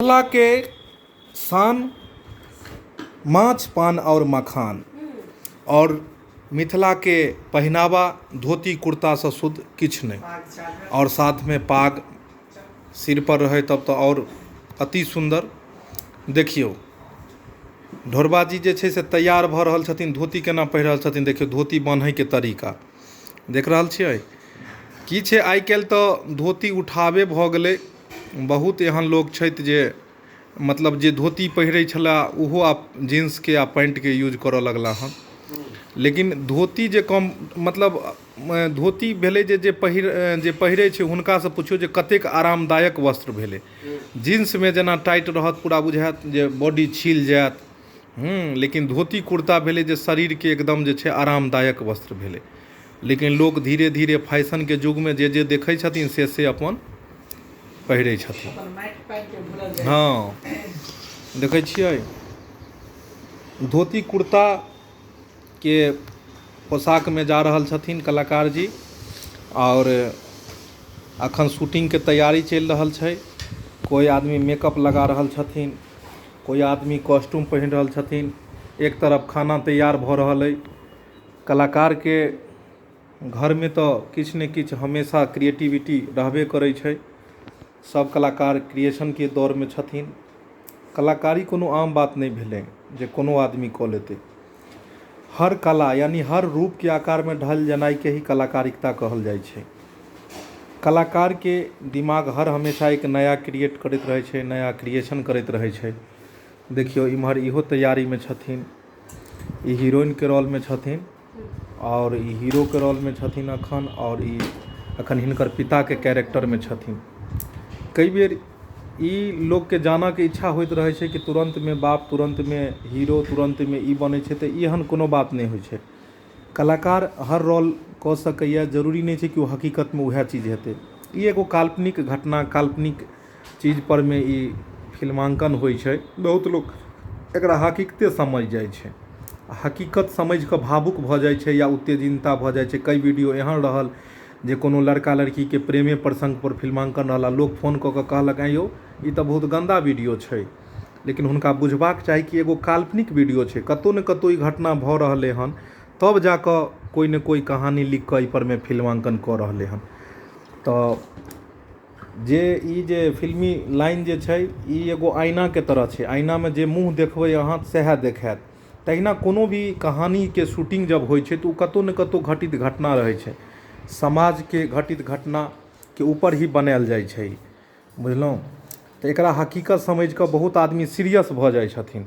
मिथिला के शान माछ पान और मखान और मिथिला के पहनावा धोती कुर्ता से शुद्ध किछ नहीं और साथ में पाग सिर पर रहे तब तो और अति सुंदर। देखियो ढोरबाजी जे छै से तैयार भ रहल छथिन, धोती केना पहिर रहल छथिन, देखियो धोती बान्है के तरीका देख रहल छियै की छै। आइ काल्हि तो धोती उठावे भ गेलै, बहुत एहन लोग छथि जे मतलब जे धोती पहिरै छला ओहो आब जीन्स के आ पैंट के यूज करऽ लगला हन। लेकिन धोती जे कम मतलब धोती भेलै जे पहिरै छै हुनका से पुछियो जे कतेक आरामदायक वस्त्र भेलै। जीन्स में जेना टाइट रहत पूरा बुझायत जे बॉडी छिल जायत, लेकिन धोती कुर्ता भेलै जे शरीर के एकदम जे छै आरामदायक वस्त्र भेलै। लेकिन लोग धीरे धीरे फैशन के युग में जे देखै छथिन से अपन पहिरै छथिन। हाँ देखै छियै धोती कुर्ता के पोशाक में जा रहल छथिन कलाकार जी और अखन शूटिंग के तैयारी चल रहल छै। कोई आदमी मेकअप लगा रहल छथिन, कोई आदमी कॉस्ट्यूम पहिन रहल छथिन, एक तरफ खाना तैयार भ रहल है। कलाकार के घर में तो किछ ने किछ हमेशा क्रिएटिविटी रहबे करै छै। सब कलाकार क्रिएशन के दौर में छथिन। कलाकारी कोनो आम बात नहीं भेलै जे कोनो आदमी कऽ लेतै। हर कला यानी हर रूप के आकार में ढल जनाई के ही कलाकारिता कहल जाइ छै। कलाकार के दिमाग हर हमेशा एक नया क्रिएट करैत रहै छै, नया क्रिएशन करैत रहै छै। देखियो इम्हर इहो तैयारी में छथिन, ई हीरोइन के रोल में छथिन और ई हीरो के रोल में छथिन अखन, और ई अखन हिनकर पिता के कैरेक्टर में छथिन। कई बेर ई लोग के जाना के इच्छा होइत रहे छै कि तुरंत में बाप, तुरंत में हीरो, तुरंत में ई बनै छै, तऽ एहन कोनो बात नहीं होइ छै। कलाकार हर रोल कऽ सकैया, जरूरी नहीं छै कि वो हकीकत में वह चीज हेतै। ई एगो काल्पनिक घटना, काल्पनिक चीज पर में ई फिल्मांकन होइ छै। बहुत लोग एकरा हकीकते समझ जाइ छै, हकीकत समझ के भावुक भ जाइ छै या उत्तेजनता भ जाइ छै। कई वीडियो एहन रहल जे कोनो लड़का लड़की के प्रेमे प्रसंग पर फिल्मांकन रहला, लोग फोन कऽ के कहलक आँ यौ ई तऽ बहुत गंदा वीडियो छै। लेकिन हुनका बुझबाक चाही कि एगो काल्पनिक वीडियो छै, कतौ न कतौ ई घटना भ रहलै हन, तब जाकऽ कोई न कोई कहानी लिख कऽ ई पर में फिल्मांकन कऽ रहलै हन। तऽ जे फिल्मी लाइन जे छै ई एगो आईना के तरह छै। आईना में जे मुँह देखबै अहाँ सएह देखायत। तहिना कोनो भी कहानी के शूटिंग जब होइ छै तो कतौ न कतौ घटित घटना रहै छै, समाज के घटित घटना के ऊपर ही बनायल जाइ छै, बुझलहुँ। तऽ एकरा हकीकत समझ कऽ बहुत आदमी सीरियस भ जाइ छथिन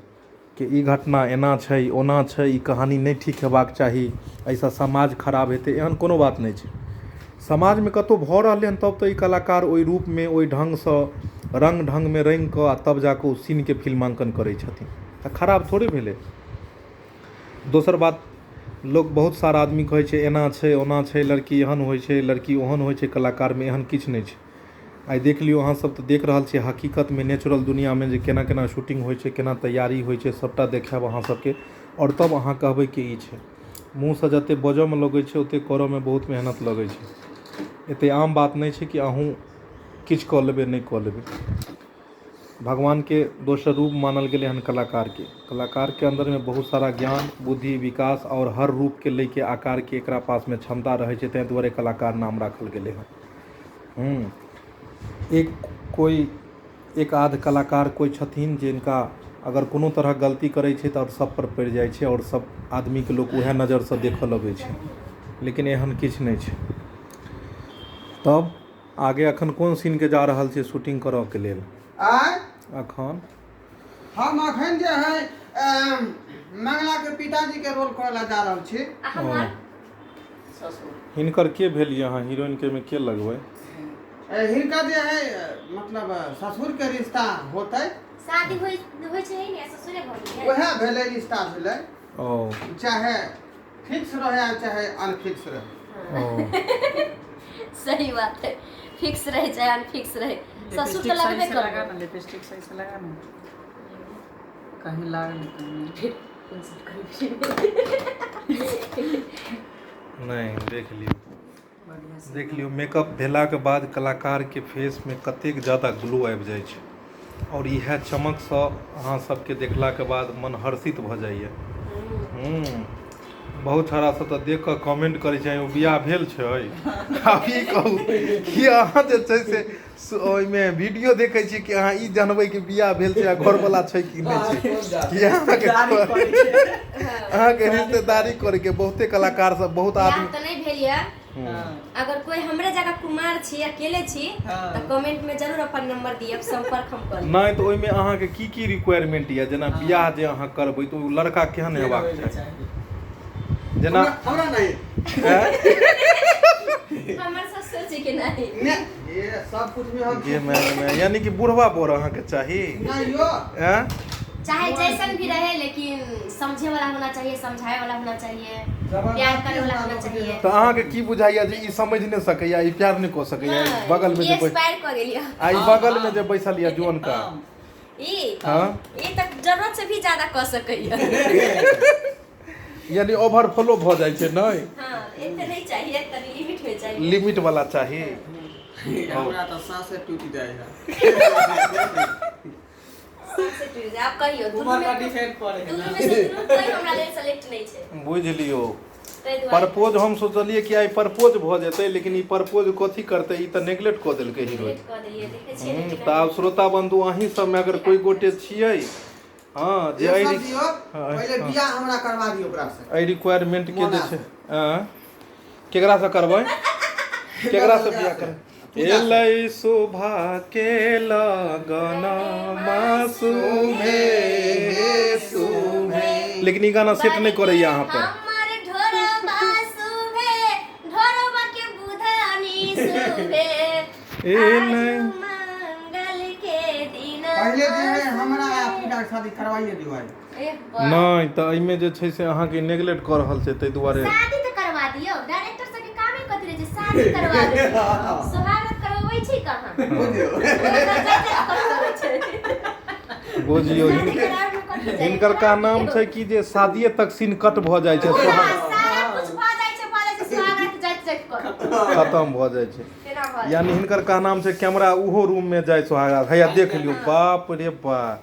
कि ई घटना एना छै ओना छै, ई कहानी नहीं ठीक हेबाक चाही, एहिसँ समाज खराब हेतै। एहन कोनो बात नहीं छै। समाज में कतौ भ रहलै हन तब तो ई कलाकार ओहि रूप में ओहि ढंग सँ रंग ढंग में रंग कऽ आ तब जाकऽ ओ सीन के फिल्मांकन करै छथिन, तऽ खराब थोड़े भेलै। दोसर बात, लोग बहुत सारा आदमी कहै छै एना छै ओना छै, लड़की एहन होइ छै लड़की ओहन होइ छै, कलाकार में एहन किछ नहीं छै। आइ देख लियौ अहाँ सब तऽ देख रहल छियै हकीकत में, नेचुरल दुनिया में जे केना केना शूटिंग होइ छै, केना तैयारी होइ छै, सबटा देखायब अहाँ सबके। और तब अहाँ कहबै कि ई छै। मुँह से जते बजऽ में लगै छै ओते करऽ में बहुत मेहनत लगै छै। एते आम बात नहीं छै कि अहूँ किछ कऽ लेबै नहीं कऽ लेबै। भगवान के दोसर रूप मानल गेलै हन कलाकार के। कलाकार के अंदर में बहुत सारा ज्ञान, बुद्धि, विकास और हर रूप के लेके आकार के एकरा पास में क्षमता रहै छै, तैं दुआरे कलाकार नाम राखल गेलै हन। एक आध कलाकार कोई छथिन जिनका अगर कोनो तरह गलती करै छै तऽ सब पर पड़ि जाइ छै और सब आदमी के लोग उएह नजर से देखऽ लगै छै, लेकिन एहन किछ नहीं छै। तब आगे अखन कोन सीन के जा रहल छै शूटिंग करऽ के लेल? अखन हम अखन जे है मंगला के पिताजी के रोल करऽ ला जा रहल छी। हिनकर के भेल यहाँ हीरोइन के में के लगबै? हिनका जे है मतलब ससुर के रिश्ता होतै, शादी होय छै ने, ससुरे भऽ वह भेलै रिश्ता भेलै। ओ चाहे फिक्स रहे चाहे अनफिक्स रहे। सही बात है, फिक्स रहे चाहे अनफिक्स रहे, ससुर तो लगबे लगा ना, लिपस्टिक सही से लगा ना, कहीं लाग नहीं नहीं। देख लियो मेकअप भेला के बाद कलाकार के फेस में कतेक ज्यादा ग्लो आबि जाइ छै। और इएह चमकसँ अहाँ सबके देखलाके बाद मन हर्षित भऽ जाइए। बहुत छौड़ा सब तऽ देख कऽ कमेंट करै छै ओ बियाह भेल छै। आब ई कहू कि अहाँ जे छै से ओहिमे वीडियो देखै छियै कि अहाँ ई जानबै कि बियाह भेल छै आ घरवला छै कि नहि छै, कि अहाँके रिश्तेदारी करैके बहुते कलाकार सब बहुत आदमी तऽ नहीं भेल यऽ। अगर कोई हमरे जगह कुमार छी अकेले छी तऽ कमेंट में जरूर अपन नंबर दियब, संपर्क हम करब। नहीं तो ओहिमे अहाँके की रिक्वायरमेंट यऽ, जेना बियाह जे अहाँ करबै तऽ ओ लड़का केहन हेबाक चाही, जेना हमरा नहीं हमर सब सोचे के नहीं ये सब कुछ में हम ये मैं यानी कि बुढ़वा बोर अहाँके चाही नहीं यो चाहे जैसन भी रहे, लेकिन समझे वाला होना चाहिए, समझाए वाला होना चाहिए, प्यार करे वाला होना चाहिए। तो अहाँके की बुझाइया जे ई समझ नहीं सकैया, ई प्यार नहीं कऽ सकैया, बगल में जे एक्सपायर कर गेलिया आई बगल में जे बैसल या जोन का ई हां ई तक जरूरत से भी ज्यादा कऽ सकैया। यानी ओवरफ्लो भ जाइ छै नहीं। हां एते नहीं चाहिए, तनी लिमिट में चाहिए, लिमिट वाला चाहिए। हमरा तो सांस टूट जाएगा। सांस टूट जाए। आप कहियो उम्र का डिफेक्ट पड़े दोनों में से कोई हमरा लेल सेलेक्ट नहीं छै, बुझ लियो। तै दुआरे प्रपोज हम सोचलिए कि आई प्रपोज भ जेतै, लेकिन ई प्रपोज कथी करतै, ई त नेग्लेक्ट क देलकै हीरो। लेट कऽ देलिए, देखे छियै ना कि त आब श्रोता बंधु अहीं सब में अगर कोई गोटे छियै हां जे ये आई सब दियो, पहले बियाह हमरा करवा दियो ओकरा से। आई रिक्वायरमेंट के जे छै केकरा से करबै, केकरा से बियाह करबै। एलै शोभा के लगन मासूमे सुमे, लेकिन ई गाना सेट नहीं करैया अहाँ पर। हमर ढोरबा सुभे, ढोरबा के बुधानी सुभे, एलै मंगल के दिन पहले जे है हमरा आपकी शादी करवाइए दियो भाई। नहीं त एहिमे जे छै से अहाँके नेग्लेक्ट कऽ रहल छै, ताहि दुआरे शादी तऽ करवा दियौ। डायरेक्टर सब के कामे कथि रहै छै, शादी करवा दियौ, स्वागत करबै छी कहाँ बुझियो हिनकर का नाम छै कि जे शादीए तक सिनकट भ जाइ छै, खत्म भ जाइ छै। यानी हिनकर का नाम छै कैमरा उहो रूम में जाय सोहागा हैया देख लियो। बाप रे बाप,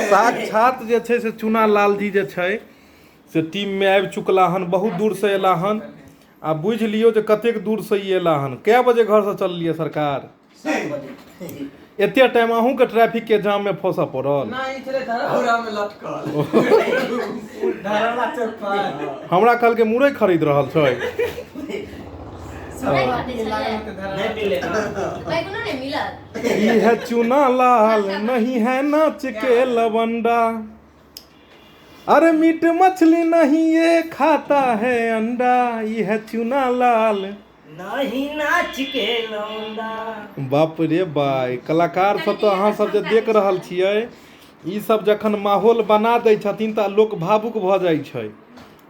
साक्षात जे छै से चुना लाल जी जे छै से टीम में आबि चुकला हन, बहुत दूर से एला हन। आ बुझ लियो जे कतेक दूर से ई एला हन। कै बजे घर से चललिए सरकार? 7 बजे। एते टाइम अहूँ के ट्रैफिक के जाम में फंसा पड़ल। नहीं चले धरा में लटकल। धरला चौक पर हमरा कल के मुरई खरीद रहल छै। नहीं मिले। बैगनो नहीं मिलत। ई है चुना लाल नहीं है नाच के लवंडा, अरे मीट मछली नहीं ये खाता है अंडा, ई है चुना लाल नहीं नाच के लौंडा। बाप रे बाई, कलाकार सब तो अहाँ सब जे देख रहल छियै, ई सब जखन माहौल बना दै छथिन तऽ लोक भावुक भऽ जाइ छै।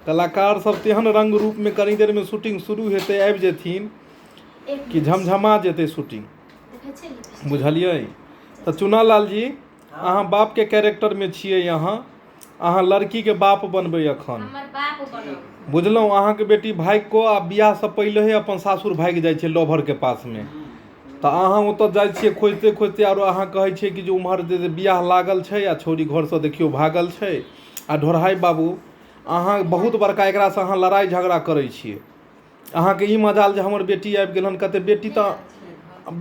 कलाकार सब तेहन रंग रूप में कनी देर में शूटिंग शुरू हेतै, आबि जेथिन कि झमझमा जेतै शूटिंग, बुझलियै। तऽ चुना लाल जी अहाँ बाप के कैरेक्टर में छियै, अहाँ लड़की के बाप बनबै अखन, हमर बाप बनो। बुझलहुँ। अहाँके बेटी भागि कऽ आ बियाह से पहिले ही अपन सासुर भागि जाइ छै लवर के पास में, तऽ अहाँ ओतऽ जाइ छियै खोजते खोजते, और अहाँ कहै छियै कि जे उम्हर जे बियाह लागल छै आ छौरी घर से देखियौ भागल छै। आ ढोरहाई बाबू अहाँ बहुत बड़का एकरा से अहाँ लड़ाई झगड़ा करै छियै। अहाँके ई मजाल जे हमर बेटी आबि गेल हन, कते बेटी तऽ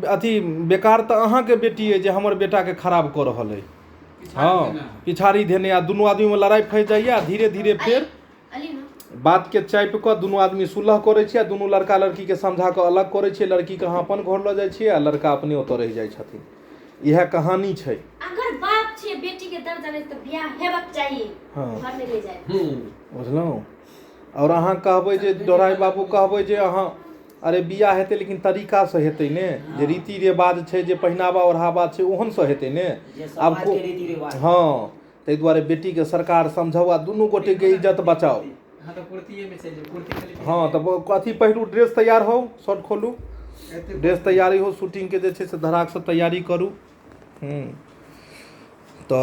अथी बेकार तऽ अहाँके बेटी अइ जे हमर बेटाके खराब कऽ रहल अइ। हाँ पिछाड़ी देने आ दुनू आदमी में लड़ाई फँसि जाइए। धीरे धीरे फिर बात के चापि कऽ दुनू आदमी सुलह करै छै, दुनू लड़का लड़की के समझा कऽ अलग करै छै, लड़की के अहाँ अपन घर लऽ जाइ छियै आ लड़का अपने ओतऽ रहि जाइ छथिन। इएह कहानी छै। अगर बाप छै बेटी के दर्द जाने तऽ बियाह हेबाक चाहिए, घर में ले जाए, बुझलहुँ। और अहाँ कहबै जे ढोरहाई बाबू कहबै जे अहाँ अरे बियाह हेतै लेकिन तरीका से हेतै ने, जे रीति रिवाज छै, जे पहिनावा ओढ़ावा छै ओहन से हेतै ने। आब हाँ ताहि दुआरे बेटी के सरकार समझाओ आ दुनू गोटे के इज्जत बचाओ। हाँ तो कथी पहिरू, ड्रेस तैयार हो, शर्ट खोलू, ड्रेस तैयारी हो, शूटिंग के जे छै से धड़ाक से तैयारी करू। तो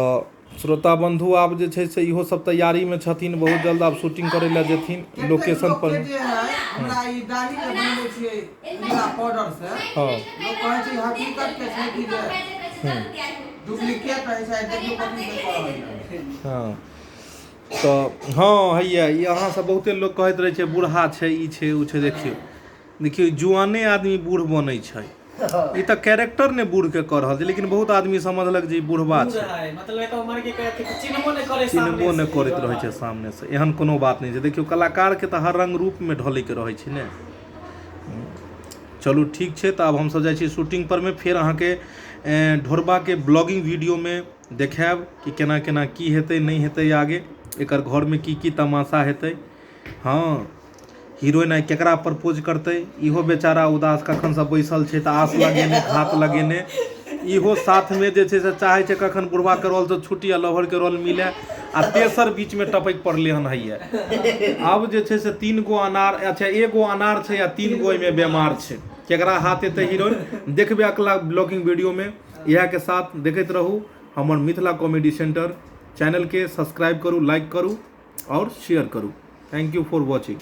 श्रोता बंधु आब जे छै से इहो सब तैयारी में छथिन, बहुत जल्द आब शूटिंग करे ला जेथिन लोकेशन पर। हमरा ई दाढ़ी के बनबै छियै इला पाउडर से। हाँ लोग कहै छै हकीकत के छै कि जे डुप्लीकेट रहे छै देखियो कथि के कह रहल छै। हाँ तो हाँ हैया यहाँ से बहुते लोग कहैत रहे छै बूढ़ा छै ई छै उ छै। देखियो जुआने आदमी बूढ़ बनै छै, ई तऽ कैरेक्टर ने बूढ़ के कह रहल छै, लेकिन बहुत आदमी समझलक जे ई बुढ़बा छै, मतलब एक उम्र के चिन्हबो नहीं करे, चिन्हबो नहि करैत रहै छै सामने से। एहन कोनो बात नहीं छै। देखियो कलाकार के तऽ हर रंग रूप में ढलै के रहै छै ने। चलू ठीक छै, तऽ आब हमसब जाइ छी शूटिंग पर में। फेर अहाँके ढोरबा के ब्लॉगिंग वीडियो में देखायब कि केना केना की हेतै नहीं हेतै आगे, एकर घर में की तमाशा हेतै। हाँ हीरोइन आई केकरा प्रपोज करतै, इहो बेचारा उदास कखन से बैसल छै, तऽ आस लगेने घात लगेने। इहो साथ में जे छै से चाहे छै कखन बुढ़वा के रोल से छुट्टी आ लवर के रोल मिले, आ तेसर बीच में टपक पड़ले हन हैया। अब जे छै से 3 गो अनार, अच्छा 1 गो अनार छै या 3 गो में बीमार छै, केकरा हाथ एतै हीरोइन देखबे अगला ब्लॉगिंग वीडियो में। इएह के साथ देखैत रहू हमर मिथिला कॉमेडी सेंटर चैनल के। सब्सक्राइब करू, लाइक करू और शेयर करू। Thank U for watching.